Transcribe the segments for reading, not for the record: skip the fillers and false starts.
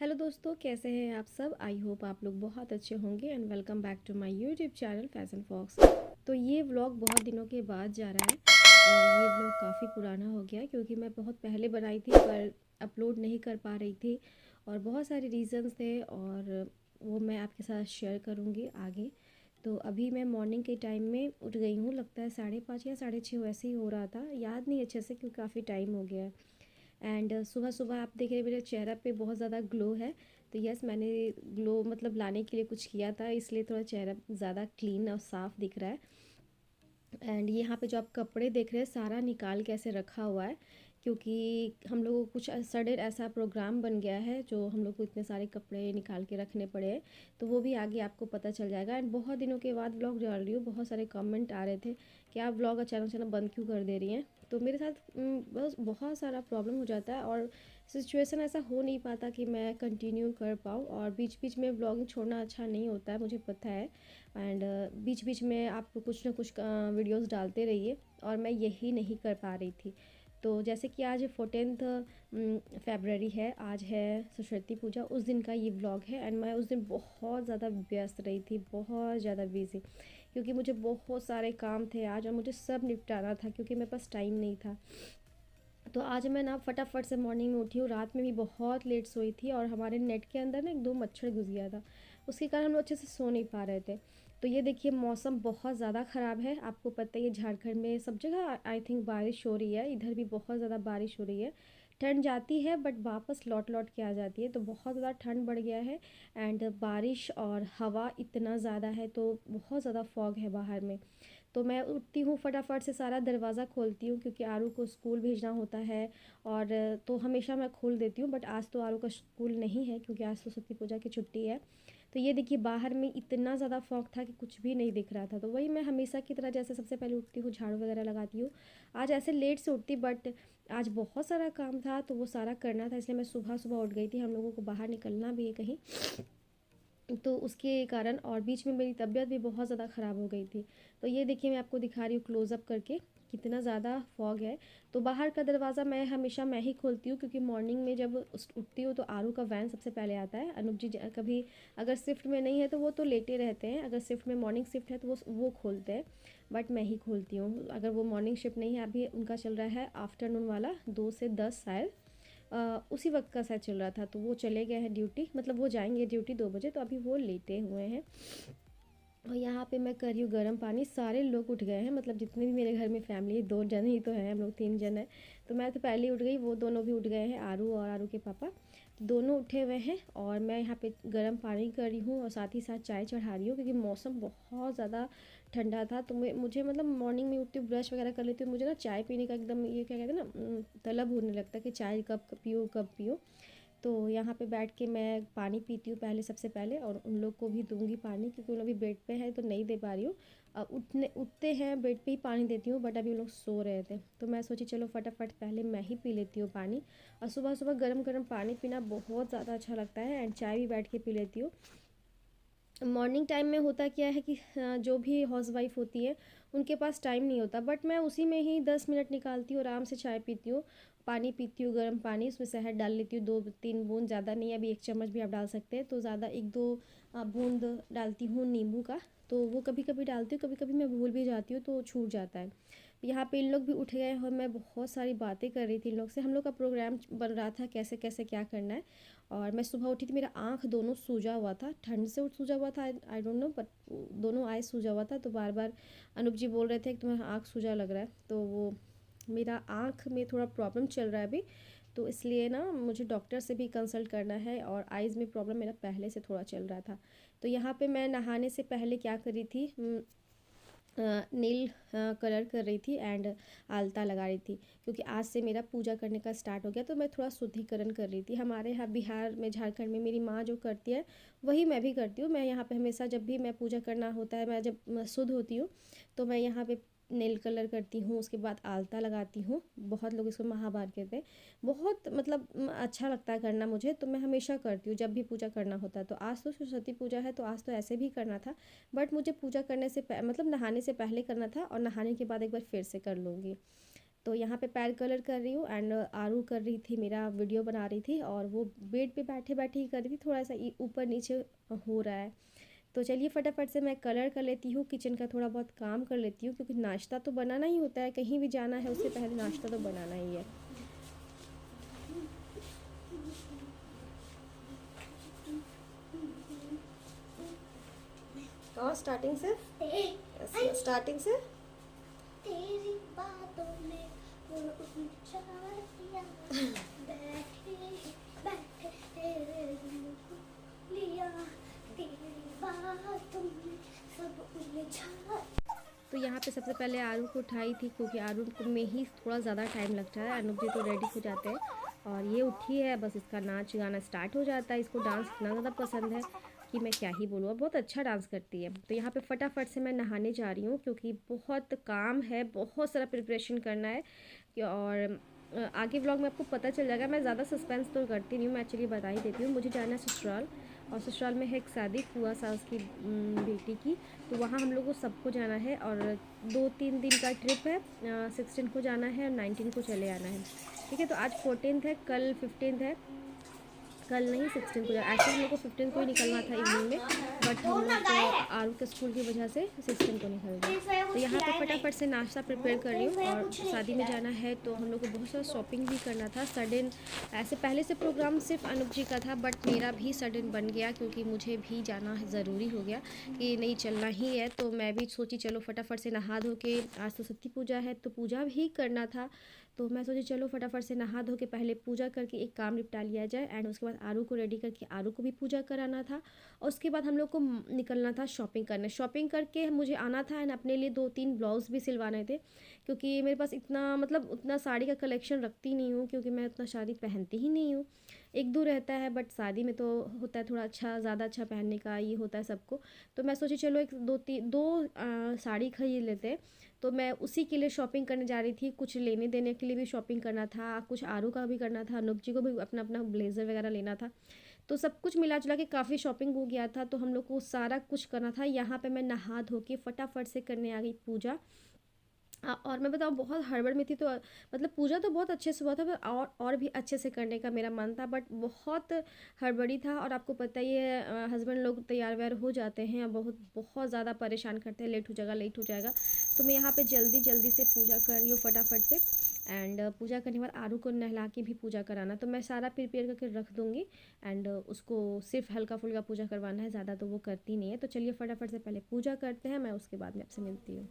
Hello दोस्तों, कैसे हैं आप सब। आई होप आप लोग बहुत अच्छे होंगे and welcome back to my YouTube channel fashion fox. तो ये व्लॉग बहुत दिनों के बाद जा रहा है और ये व्लॉग काफ़ी पुराना हो गया क्योंकि मैं बहुत पहले बनाई थी पर अपलोड नहीं कर पा रही थी और बहुत सारे रीज़न्स थे और वो मैं आपके साथ शेयर करूँगी आगे। तो अभी मैं मॉर्निंग के टाइम में उठ गई हूँ, लगता है 5:30 या 6:30 वैसे ही हो रहा था, याद नहीं अच्छे से क्योंकि काफ़ी टाइम हो गया है। एंड सुबह सुबह आप देख रहे हैं मेरे चेहरा पे बहुत ज़्यादा ग्लो है। तो यस, मैंने ग्लो मतलब लाने के लिए कुछ किया था, इसलिए थोड़ा चेहरा ज़्यादा क्लीन और साफ़ दिख रहा है। एंड यहाँ पे जो आप कपड़े देख रहे हैं सारा निकाल के ऐसे रखा हुआ है क्योंकि हम लोगों को कुछ सडन ऐसा प्रोग्राम बन गया है जो हम लोग को इतने सारे कपड़े निकाल के रखने पड़े हैं। तो वो भी आगे आपको पता चल जाएगा। एंड बहुत दिनों के बाद व्लॉग डाल रही हूँ, बहुत सारे कमेंट आ रहे थे कि आप व्लॉग अचानक अचानक बंद क्यों कर दे रही हैं। तो मेरे साथ बस बहुत सारा प्रॉब्लम हो जाता है और सिचुएशन ऐसा हो नहीं पाता कि मैं कंटिन्यू कर पाऊँ, और बीच बीच में व्लॉगिंग छोड़ना अच्छा नहीं होता है, मुझे पता है। एंड बीच बीच में आप कुछ ना कुछ वीडियोस डालते रहिए और मैं यही नहीं कर पा रही थी। तो जैसे कि आज 14 फरवरी है, आज है सरस्वती पूजा, उस दिन का ये व्लॉग है। एंड मैं उस दिन बहुत ज़्यादा व्यस्त रही थी, बहुत ज़्यादा बिजी, क्योंकि मुझे बहुत सारे काम थे आज और मुझे सब निपटाना था क्योंकि मेरे पास टाइम नहीं था। तो आज मैं ना फटाफट से मॉर्निंग में उठी हूँ, रात में भी बहुत लेट सोई थी और हमारे नेट के अंदर ना एक दो मच्छर घुस गया था, उसके कारण हम लोग अच्छे से सो नहीं पा रहे थे। तो ये देखिए मौसम बहुत ज़्यादा ख़राब है, आपको पता ही है झारखंड में सब जगह आई थिंक बारिश हो रही है, इधर भी बहुत ज़्यादा बारिश हो रही है। ठंड जाती है बट वापस लौट लौट के आ जाती है, तो बहुत ज़्यादा ठंड बढ़ गया है। एंड बारिश और हवा इतना ज़्यादा है तो बहुत ज़्यादा फॉग है बाहर में। तो मैं उठती हूँ फटाफट से सारा दरवाज़ा खोलती हूँ क्योंकि आरू को स्कूल भेजना होता है। और तो हमेशा मैं खोल देती हूँ बट आज तो आरू का स्कूल नहीं है क्योंकि आज तो सरस्वती पूजा की छुट्टी है। तो ये देखिए बाहर में इतना ज़्यादा फॉग था कि कुछ भी नहीं दिख रहा था। तो वही मैं हमेशा की तरह जैसे सबसे पहले उठती हूँ झाड़ू वगैरह लगाती हूँ। आज ऐसे लेट से उठती बट आज बहुत सारा काम था तो वो सारा करना था, इसलिए मैं सुबह सुबह उठ गई थी, हम लोगों को बाहर निकलना भी है कहीं। तो उसके कारण और बीच में मेरी तबीयत भी बहुत ज़्यादा ख़राब हो गई थी। तो ये देखिए मैं आपको दिखा रही हूँ क्लोज़अप करके कितना ज़्यादा फॉग है। तो बाहर का दरवाज़ा मैं हमेशा मैं ही खोलती हूँ क्योंकि मॉर्निंग में जब उठती हूँ तो आरू का वैन सबसे पहले आता है। अनुप जी कभी अगर शिफ्ट में नहीं है तो वो तो लेटे रहते हैं, अगर शिफ्ट में मॉर्निंग शिफ्ट है तो वो खोलते हैं, बट मैं ही खोलती हूँ। अगर वो मॉर्निंग शिफ्ट नहीं है, अभी उनका चल रहा है आफ्टरनून वाला 2 से 10 शायद, उसी वक्त का शायद चल रहा था, तो वो चले गए हैं ड्यूटी, मतलब वो जाएंगे ड्यूटी 2 बजे, तो अभी वो लेटे हुए हैं। और यहाँ पे मैं कर रही हूँ गर्म पानी, सारे लोग उठ गए हैं, मतलब जितने भी मेरे घर में फैमिली है 2 जन ही तो हैं, हम लोग 3 जन हैं। तो मैं तो पहले ही उठ गई, वो दोनों भी उठ गए हैं, आरू और आरू के पापा, तो दोनों उठे हुए हैं। और मैं यहाँ पे गर्म पानी कर रही हूँ और साथ ही साथ चाय चढ़ा रही हूँ क्योंकि मौसम बहुत ज़्यादा ठंडा था। तो मुझे मतलब मॉर्निंग में उठती हूँ, ब्रश वगैरह कर लेती हूँ, मुझे ना चाय पीने का एकदम ये क्या कहते हैं ना तलब होने लगता है कि चाय कब पियो कब पियो। तो यहाँ पे बैठ के मैं पानी पीती हूँ पहले, सबसे पहले, और उन लोग को भी दूंगी पानी क्योंकि उन लोग अभी बेड पे है तो नहीं दे पा रही हूँ। उठते हैं बेड पे ही पानी देती हूँ बट अभी उन लोग सो रहे थे, तो मैं सोची चलो फटाफट पहले मैं ही पी लेती हूँ पानी। और सुबह सुबह गर्म गर्म पानी पीना बहुत ज़्यादा अच्छा लगता है। एंड चाय भी बैठ के पी लेती हूँ। मॉर्निंग टाइम में होता क्या है कि जो भी हाउसवाइफ होती है उनके पास टाइम नहीं होता, बट मैं उसी में ही 10 मिनट निकालती हूँ, आराम से चाय पीती हूँ, पानी पीती हूँ गर्म पानी, उसमें शहद डाल लेती हूँ 2-3 बूंद, ज़्यादा नहीं, अभी 1 चम्मच भी आप डाल सकते हैं, तो ज़्यादा 1-2 बूंद डालती हूँ नींबू का। तो वो कभी कभी डालती हूँ, कभी कभी मैं भूल भी जाती हूँ तो छूट जाता है। यहाँ पे इन लोग भी उठ गए और मैं बहुत सारी बातें कर रही थी इन लोग से, हम लोग का प्रोग्राम बन रहा था कैसे कैसे क्या करना है। और मैं सुबह उठी थी, मेरा आँख दोनों सूजा हुआ था, ठंड से सूजा हुआ था, आई डोंट नो, बट दोनों आए सूजा हुआ था। तो बार बार अनुप जी बोल रहे थे कि तुम्हारा आँख सूजा लग रहा है, तो वो मेरा आँख में थोड़ा प्रॉब्लम चल रहा है अभी, तो इसलिए ना मुझे डॉक्टर से भी कंसल्ट करना है। और आइज़ में प्रॉब्लम मेरा पहले से थोड़ा चल रहा था। तो यहाँ पे मैं नहाने से पहले क्या करी थी, नील कलर कर रही थी एंड आलता लगा रही थी क्योंकि आज से मेरा पूजा करने का स्टार्ट हो गया, तो मैं थोड़ा शुद्धिकरण कर रही थी। हमारे यहाँ बिहार में झारखंड में मेरी माँ जो करती है वही मैं भी करती हूँ। मैं यहाँ पे हमेशा जब भी मैं पूजा करना होता है, मैं जब शुद्ध होती हूँ तो मैं यहाँ पे नेल कलर करती हूँ, उसके बाद आलता लगाती हूँ, बहुत लोग इसको महावार कहते हैं, बहुत मतलब अच्छा लगता है करना मुझे, तो मैं हमेशा करती हूँ जब भी पूजा करना होता है। तो आज तो सरस्वती पूजा है तो आज तो ऐसे भी करना था, बट मुझे पूजा करने से मतलब नहाने से पहले करना था और नहाने के बाद एक बार फिर से कर लूँगी। तो यहाँ पे पैर कलर कर रही हूँ एंड आरू कर रही थी, मेरा वीडियो बना रही थी और वो बेड पे बैठे बैठे ही कर रही थी, थोड़ा सा ऊपर नीचे हो रहा है। तो चलिए फटाफट से मैं कलर कर लेती हूँ, किचन का थोड़ा बहुत काम कर लेती हूँ, क्योंकि नाश्ता तो बनाना ही होता है, कहीं भी जाना है उससे पहले नाश्ता तो बनाना ही है। और स्टार्टिंग से स्टार्टिंग से तेरी बातों में वो उलझा दिया, बैठे बैठे तेरे लिया, तेरी बातों में सब उलझा। तो यहाँ पे सबसे पहले आरू को उठाई थी, क्योंकि आरू को में ही थोड़ा ज़्यादा टाइम लगता है। अनूप जी तो रेडी हो जाते हैं और ये उठी है, बस इसका नाच गाना स्टार्ट हो जाता है। इसको डांस इतना ज़्यादा पसंद है कि मैं क्या ही बोलूँ, बहुत अच्छा डांस करती है। तो यहाँ पे फटाफट से मैं नहाने जा रही हूँ, क्योंकि बहुत काम है, बहुत सारा प्रिपरेशन करना है। और आगे व्लॉग में आपको पता चल जाएगा, मैं ज़्यादा सस्पेंस तो करती नहीं हूँ, मैं एक्चुअली बता ही देती हूँ। मुझे जाना है ससुराल, और ससुराल में है एक शादी फुआ सास की बेटी की, तो वहाँ हम लोग को सबको जाना है और 2-3 दिन का ट्रिप है। 16 को जाना है और 19 को चले आना है। ठीक है, तो आज 14 है, कल 15 है, कल नहीं 16 को जाए। एक्चुअली मेरे को 15 को ही निकलना था इवनिंग में, बट हम लोग को आरू के स्कूल की वजह से 16 को निकल गए। तो यहाँ पे फटाफट से नाश्ता प्रिपेयर कर रही हूँ, और शादी में जाना है तो हम लोग को बहुत सारा शॉपिंग भी करना था। सडन ऐसे पहले से प्रोग्राम सिर्फ अनूप जी का था, बट मेरा भी सडन बन गया, क्योंकि मुझे भी जाना ज़रूरी हो गया कि नहीं चलना ही है। तो मैं भी सोची चलो फटाफट से नहा धो के, आज तो सत्य पूजा है तो पूजा भी करना था, तो मैं सोची चलो फटाफट से नहा धो के पहले पूजा करके एक काम निपटा लिया जाए। एंड उसके बाद आरू को रेडी करके आरू को भी पूजा कराना था, और उसके बाद हम लोग को निकलना था शॉपिंग करने। शॉपिंग करके मुझे आना था एंड अपने लिए 2-3 ब्लाउज़ भी सिलवाने थे, क्योंकि मेरे पास इतना मतलब उतना साड़ी का कलेक्शन रखती नहीं हूँ, क्योंकि मैं उतना साड़ी पहनती ही नहीं हूँ। 1-2 रहता है, बट शादी में तो होता है थोड़ा अच्छा, ज़्यादा अच्छा पहनने का ये होता है सबको। तो मैं सोची चलो 1-2 साड़ी खरीद लेते हैं। तो मैं उसी के लिए शॉपिंग करने जा रही थी, कुछ लेने देने के लिए भी शॉपिंग करना था, कुछ आरू का भी करना था, अनूप जी को भी अपना अपना ब्लेज़र वगैरह लेना था। तो सब कुछ मिला जुला के काफ़ी शॉपिंग हो गया था, तो हम लोग को सारा कुछ करना था। यहाँ पे मैं नहा धो के फटाफट से करने आ गई पूजा। और मैं बताऊँ बहुत हड़बड़ में थी, तो मतलब पूजा तो बहुत अच्छे से हुआ था, पर और भी अच्छे से करने का मेरा मन था, बट बहुत हड़बड़ी था। और आपको पता ही है हस्बैंड लोग तैयार व्यार हो जाते हैं और बहुत बहुत ज़्यादा परेशान करते हैं, लेट हो जाएगा लेट हो जाएगा। तो मैं यहाँ पे जल्दी जल्दी से पूजा कर रही हूँ फटाफट से। एंड पूजा करने के बाद आरू को नहला के भी पूजा कराना, तो मैं सारा प्रिपेयर करके रख दूँगी। एंड उसको सिर्फ हल्का फुल्का पूजा करवाना है, ज़्यादा तो वो करती नहीं है। तो चलिए फटाफट से पहले पूजा करते हैं, मैं उसके बाद में आपसे मिलती हूँ।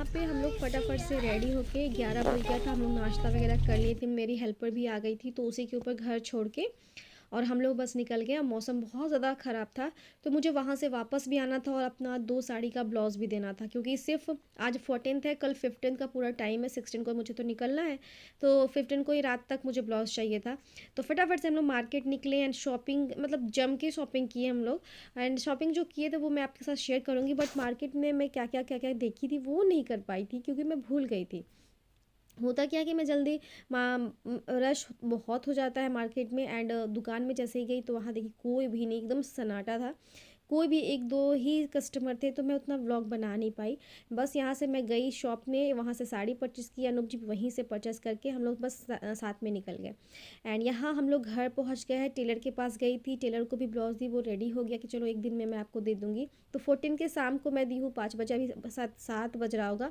यहाँ पे हम लोग फटाफट से रेडी होके 11 बज गया था, हम लोग नाश्ता वगैरह कर लिए थे, मेरी हेल्पर भी आ गई थी, तो उसी के ऊपर घर छोड़ के और हम लोग बस निकल गए। मौसम बहुत ज़्यादा ख़राब था, तो मुझे वहाँ से वापस भी आना था और अपना 2 साड़ी का ब्लाउज़ भी देना था, क्योंकि सिर्फ आज 14th है, कल 15th का पूरा टाइम है, 16 को मुझे तो निकलना है, तो 15 को ही रात तक मुझे ब्लाउज़ चाहिए था। तो फटाफट से हम लोग मार्केट निकले एंड शॉपिंग, मतलब जम के शॉपिंग किए हम लोग। एंड शॉपिंग जो किए थे वो मैं आपके साथ शेयर करूँगी, बट मार्केट में मैं क्या क्या देखी थी वो नहीं कर पाई थी, क्योंकि मैं भूल गई थी। होता क्या है कि मैं जल्दी रश बहुत हो जाता है मार्केट में, एंड दुकान में जैसे ही गई तो वहाँ देखी कोई भी नहीं, एकदम सन्नाटा था, कोई भी 1-2 ही कस्टमर थे, तो मैं उतना व्लॉग बना नहीं पाई। बस यहाँ से मैं गई शॉप में, वहाँ से साड़ी परचेज़ की, अनूप जी वहीं से परचेज़ करके हम लोग बस साथ में निकल गए। एंड यहाँ हम लोग घर पहुँच गए हैं, टेलर के पास गई थी, टेलर को भी ब्लाउज़ दी, वो रेडी हो गया कि चलो एक दिन में मैं आपको दे दूँगी। तो 14 के शाम को मैं दी हूँ 5 बजे, अभी 7 बज रहा होगा,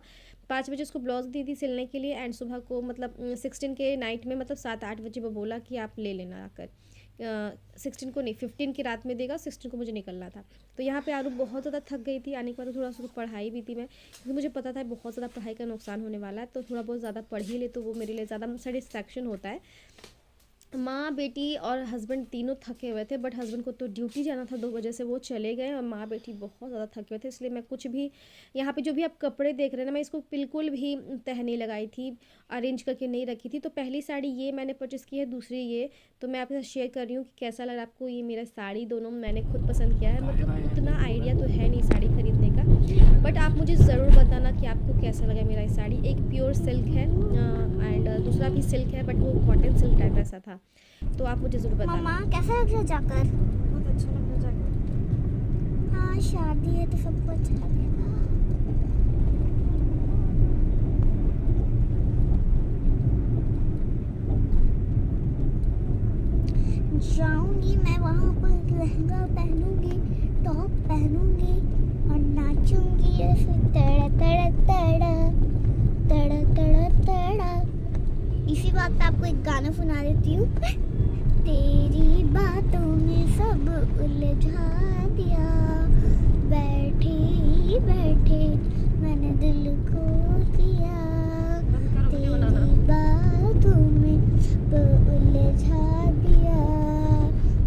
5 बजे उसको ब्लाउज़ दी थी सिलने के लिए, एंड सुबह को मतलब 16 के नाइट में, मतलब 7-8 बजे वो बोला कि आप ले लेना आकर। 16 को नहीं, 15 की रात में देगा, 16 को मुझे निकलना था। तो यहाँ पे आरू बहुत ज़्यादा थक गई थी, आने के बाद थोड़ा सा पढ़ाई भी थी मैं, क्योंकि मुझे पता था बहुत ज़्यादा पढ़ाई का नुकसान होने वाला है, तो थोड़ा बहुत ज़्यादा पढ़ ही ले तो वो मेरे लिए ज़्यादा सेटिस्फैक्शन होता है। माँ बेटी और हस्बैंड तीनों थके हुए थे, बट हस्बैंड को तो ड्यूटी जाना था 2 बजे से, वो चले गए, और माँ बेटी बहुत ज़्यादा थके हुए थे, इसलिए मैं कुछ भी यहाँ पे जो भी आप कपड़े देख रहे हैं ना, मैं इसको बिल्कुल भी तह नहीं लगाई थी, अरेंज करके नहीं रखी थी। तो पहली साड़ी ये मैंने परचेज़ की है, दूसरी ये, तो मैं आपके साथ शेयर कर रही हूँ कि कैसा लगा आपको। ये मेरा साड़ी दोनों मैंने खुद पसंद किया है, मतलब उतना आइडिया तो है नहीं साड़ी खरीदने का, बट आप मुझे ज़रूर बताना कि आपको कैसा लगा मेरा ये साड़ी। एक प्योर सिल्क है एंड दूसरा भी सिल्क है, बट वो कॉटन सिल्क टाइप ऐसा था, तो आप मुझे ज़रूर बताना। मम्मा कैसा लग रहा है जाकर? बहुत अच्छा लग रहा है जाकर। हाँ, शादी है तो सबको अच्छा लगेगा। जाऊंगी मैं वहाँ पर, लहंगा पहनूंगी, टॉप पहनूंगी और नाचूंगी ऐसे तड़ा तड़ा तड़ा तड़ा तड़ा तड़ा। इसी बात पे आपको एक गाना सुना देती हूँ। तेरी बातों में सब उलझा दिया, बैठे ही बैठे मैंने दिल को दिया, तेरी बातों में सब उलझा दिया,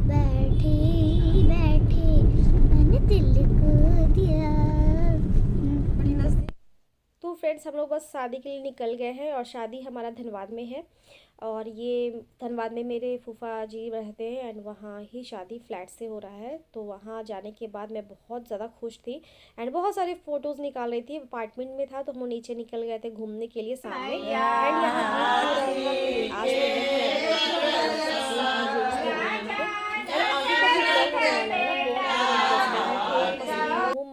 बैठे ही बैठे मैंने दिल को दिया। तो फ्रेंड्स, हम लोग बस शादी के लिए निकल गए हैं, और शादी हमारा धनबाद में है, और ये धनबाद में मेरे फूफा जी रहते हैं, एंड वहाँ ही शादी फ्लैट से हो रहा है। तो वहाँ जाने के बाद मैं बहुत ज़्यादा खुश थी, एंड बहुत सारे फ़ोटोज़ निकाल रही थी। अपार्टमेंट में था, तो हम नीचे निकल गए थे घूमने के लिए सामने, एंड यहाँ आज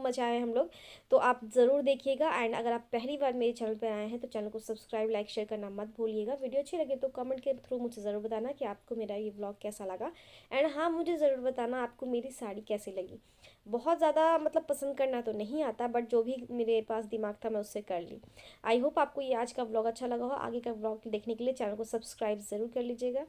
मचाए हम लोग, तो आप ज़रूर देखिएगा। एंड अगर आप पहली बार मेरे चैनल पर आए हैं तो चैनल को सब्सक्राइब, लाइक, शेयर करना मत भूलिएगा। वीडियो अच्छी लगे तो कमेंट के थ्रू मुझे ज़रूर बताना कि आपको मेरा ये व्लॉग कैसा लगा, एंड हाँ, मुझे ज़रूर बताना आपको मेरी साड़ी कैसी लगी। बहुत ज़्यादा मतलब पसंद करना तो नहीं आता, बट जो भी मेरे पास दिमाग था मैं उससे कर ली। आई होप आपको ये आज का व्लॉग अच्छा लगा हो। आगे का व्लॉग देखने के लिए चैनल को सब्सक्राइब ज़रूर कर लीजिएगा।